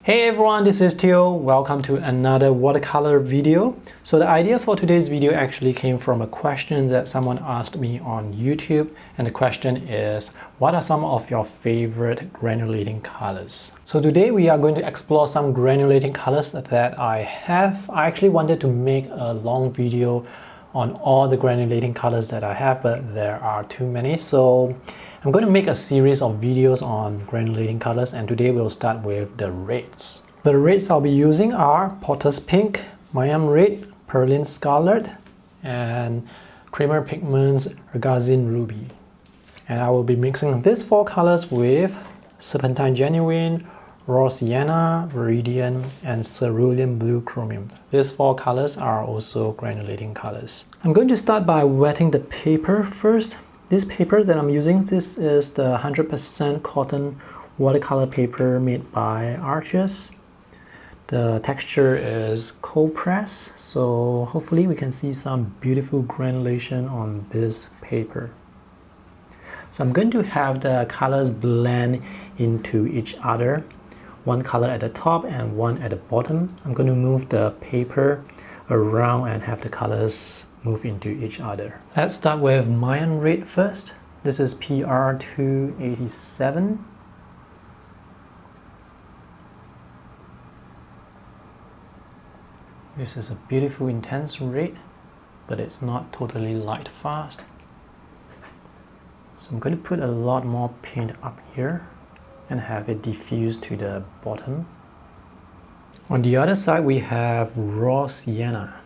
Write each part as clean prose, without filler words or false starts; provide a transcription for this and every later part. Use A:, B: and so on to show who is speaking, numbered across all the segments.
A: Hey everyone, this is Theo. Welcome to another watercolor video. So the idea for today's video actually came from a question that someone asked me on YouTube, and the question is, what are some of your favorite granulating colors? So today we are going to explore some granulating colors that I have. I actually wanted to make a long video on all the granulating colors that I have, but there are too many, so I'm going to make a series of videos on granulating colors, and today we'll start with the reds. The reds I'll be using are Potter's Pink, Mayan Red, Perylene Scarlet, and Kremer Pigments Irgazine Ruby. And I will be mixing these four colors with Serpentine Genuine, Raw Sienna, Viridian, and Cerulean Blue Chromium. These four colors are also granulating colors. I'm going to start by wetting the paper first. This paper that I'm using, this is the 100% cotton watercolor paper made by Arches. The texture is cold press, so hopefully we can see some beautiful granulation on this paper. So I'm going to have the colors blend into each other. One color at the top and one at the bottom. I'm going to move the paper around and have the colors move into each other. Let's start with Mayan Red first. This is PR287. This is a beautiful intense red, but it's not totally light fast. So I'm going to put a lot more paint up here and have it diffuse to the bottom. On the other side we have Raw Sienna,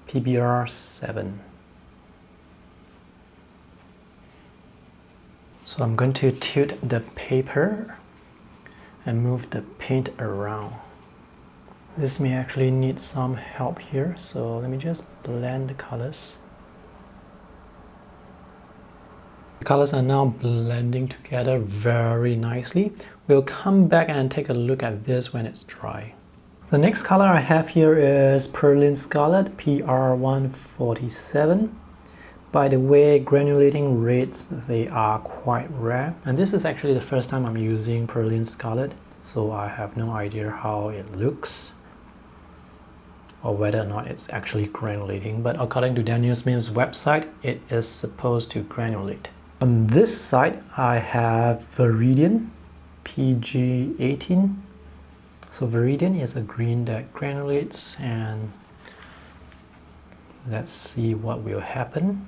A: PBR7. So I'm going to tilt the paper and move the paint around. This may actually need some help here, so let me just blend the colors. The colors are now blending together very nicely. We'll come back and take a look at this when it's dry. The next color I have here is Perylene Scarlet, PR147. By the way, granulating reds, they are quite rare. And this is actually the first time I'm using Perylene Scarlet, so I have no idea how it looks or whether or not it's actually granulating. But according to Daniel Smith's website, it is supposed to granulate. On this side, I have Viridian, PG18. So Viridian is a green that granulates, and let's see what will happen.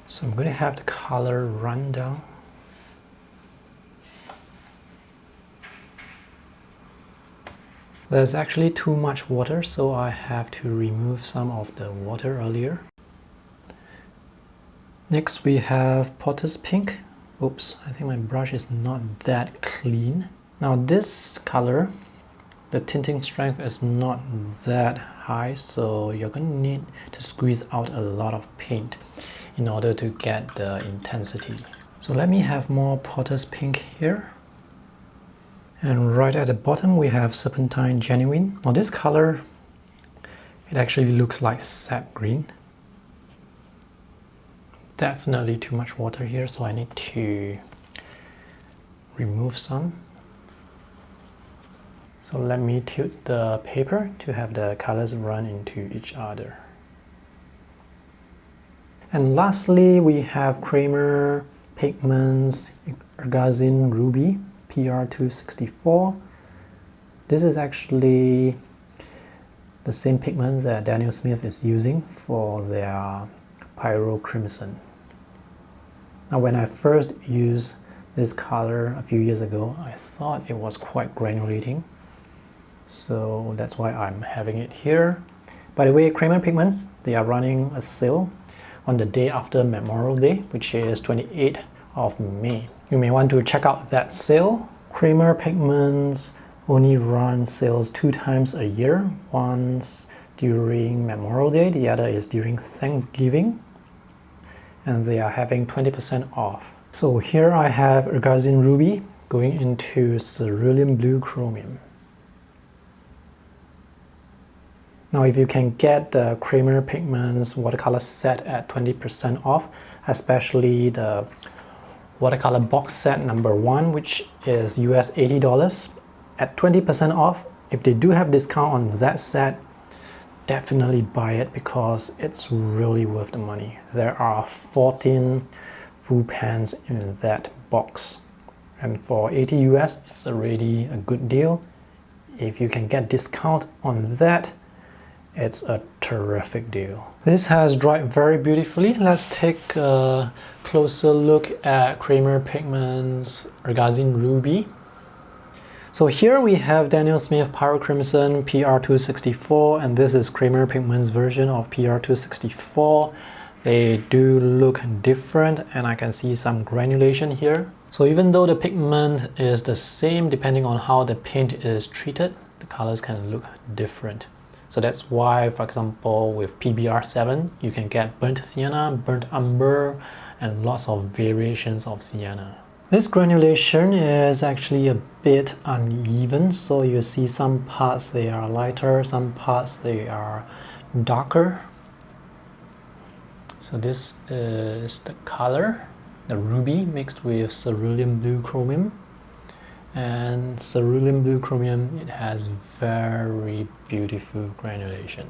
A: So I'm going to have the color run down. There's actually too much water, so I have to remove some of the water earlier. Next we have Potter's Pink. Oops, I think my brush is not that clean. Now this color, the tinting strength is not that high, so you're going to need to squeeze out a lot of paint in order to get the intensity. So let me have more Potter's Pink here. And right at the bottom we have Serpentine Genuine. Now this color, it actually looks like sap green. Definitely too much water here, so I need to remove some. So let me tilt the paper to have the colors run into each other. And lastly, we have Kremer Pigments Irgazine Ruby, PR264. This is actually the same pigment that Daniel Smith is using for their Pyro Crimson. Now when I first used this color a few years ago, I thought it was quite granulating. So that's why I'm having it here. By the way, Kremer Pigments, they are running a sale on the day after Memorial Day, which is 28th of May. You may want to check out that sale. Kremer Pigments only run sales 2 times a year. Once during Memorial Day, the other is during Thanksgiving. And they are having 20% off. So here I have Irgazine Ruby going into Cerulean Blue Chromium. Now if you can get the Kremer Pigments watercolor set at 20% off, especially the watercolor box set number 1, which is US $80, at 20% off. If they do have discount on that set, definitely buy it because it's really worth the money. There are 14 full pans in that box, and for 80 US it's already a good deal. If you can get discount on that, it's a terrific deal. This has dried very beautifully. Let's take a closer look at Kremer Pigments Irgazine Ruby. So here we have Daniel Smith Pyrocrimson PR264, and this is Kremer Pigments version of PR264. They do look different, and I can see some granulation here. So even though the pigment is the same, depending on how the paint is treated, the colors can look different. So that's why, for example, with PBR7, you can get burnt sienna, burnt umber, and lots of variations of sienna. This granulation is actually a bit uneven, so you see some parts they are lighter, some parts they are darker. So this is the color, the ruby mixed with cerulean blue chromium. And cerulean blue chromium, it has very beautiful granulation.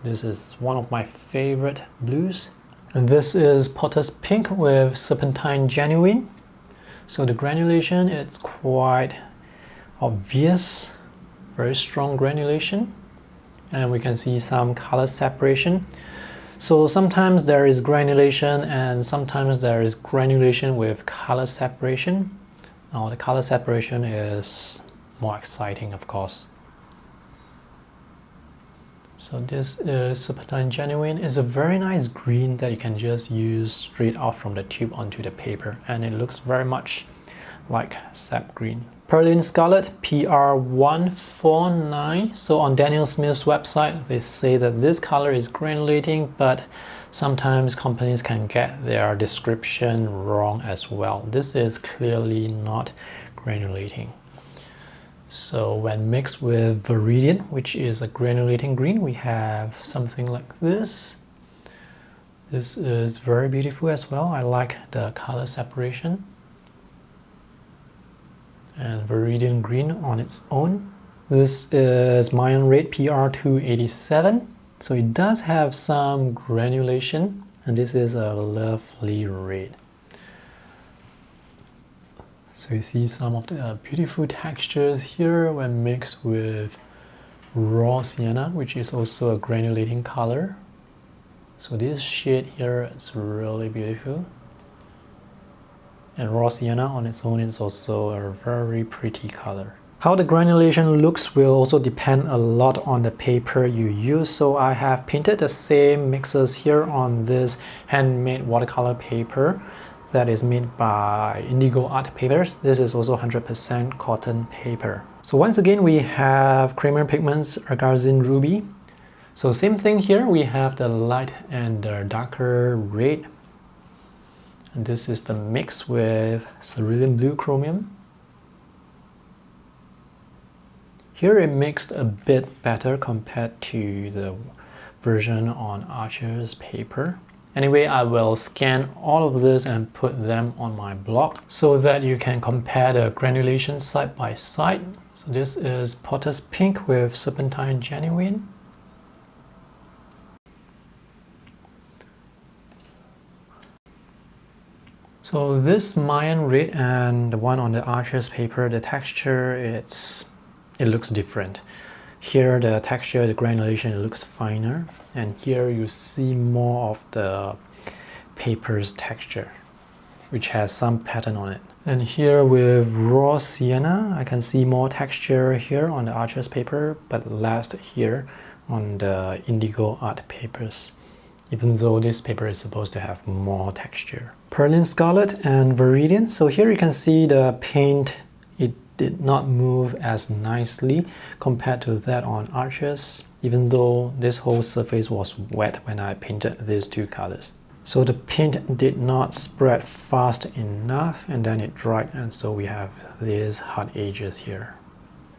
A: This is one of my favorite blues. And this is Potter's Pink with Serpentine Genuine. So the granulation, it's quite obvious, very strong granulation. And we can see some color separation. So sometimes there is granulation and sometimes there is granulation with color separation. Now the color separation is more exciting, of course. So this is Serpentine Genuine. It's a very nice green that you can just use straight off from the tube onto the paper, and it looks very much like sap green. Perylene Scarlet PR149. So on Daniel Smith's website, they say that this color is granulating, but sometimes companies can get their description wrong as well. This is clearly not granulating. So when mixed with Viridian, which is a granulating green, we have something like this. This is very beautiful as well. I like the color separation. And Viridian green on its own. This is Mayan Red PR287. So it does have some granulation, and this is a lovely red. So you see some of the beautiful textures here when mixed with raw sienna, which is also a granulating color. So this shade here is really beautiful. And raw sienna on its own is also a very pretty color. How the granulation looks will also depend a lot on the paper you use. So I have painted the same mixes here on this handmade watercolor paper that is made by Indigo Art Papers. This is also 100% cotton paper. So once again, we have Kremer Pigments Irgazine Ruby. So same thing here, we have the light and the darker red. And this is the mix with cerulean blue chromium. Here it mixed a bit better compared to the version on Archer's paper. Anyway, I will scan all of this and put them on my blog so that you can compare the granulation side by side. So this is Potter's Pink with Serpentine Genuine. So this Mayan Red and the one on the Archer's paper, the texture, it looks different. Here the texture, the granulation, looks finer, and here you see more of the paper's texture, which has some pattern on it. And here with raw sienna, I can see more texture here on the Archer's paper, but less here on the Indigo Art Papers, even though this paper is supposed to have more texture. Perylene Scarlet and Viridian. So here you can see the paint, it did not move as nicely compared to that on Archer's, even though this whole surface was wet when I painted these two colors. So the paint did not spread fast enough, and then it dried, and so we have these hard edges here.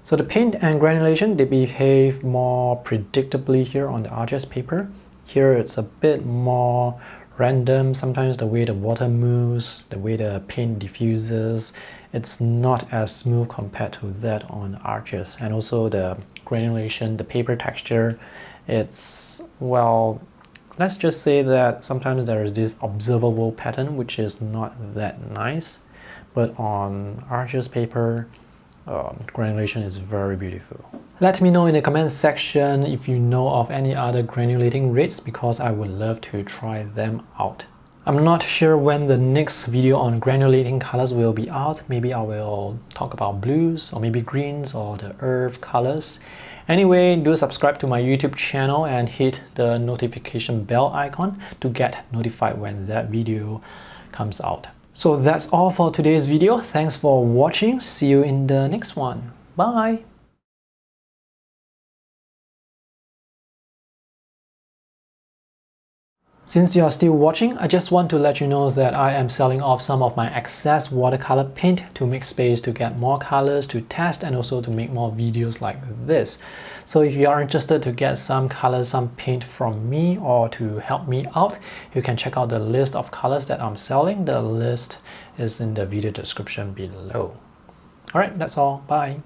A: So the paint and granulation, they behave more predictably here on the Archer's paper. Here it's a bit more random. Sometimes the way the water moves, the way the paint diffuses, it's not as smooth compared to that on arches. And also the granulation, the paper texture, it's, well, let's just say that sometimes there is this observable pattern which is not that nice, but on arches paper, granulation is very beautiful. Let me know in the comment section if you know of any other granulating reds, because I would love to try them out. I'm not sure when the next video on granulating colors will be out. Maybe I will talk about blues or maybe greens or the earth colors. Anyway, do subscribe to my YouTube channel and hit the notification bell icon to get notified when that video comes out. So that's all for today's video. Thanks for watching. See you in the next one. Bye! Since you are still watching, I just want to let you know that I am selling off some of my excess watercolor paint to make space to get more colors to test and also to make more videos like this. So if you are interested to get some colors, some paint from me or to help me out, you can check out the list of colors that I'm selling. The list is in the video description below. Alright, that's all. Bye!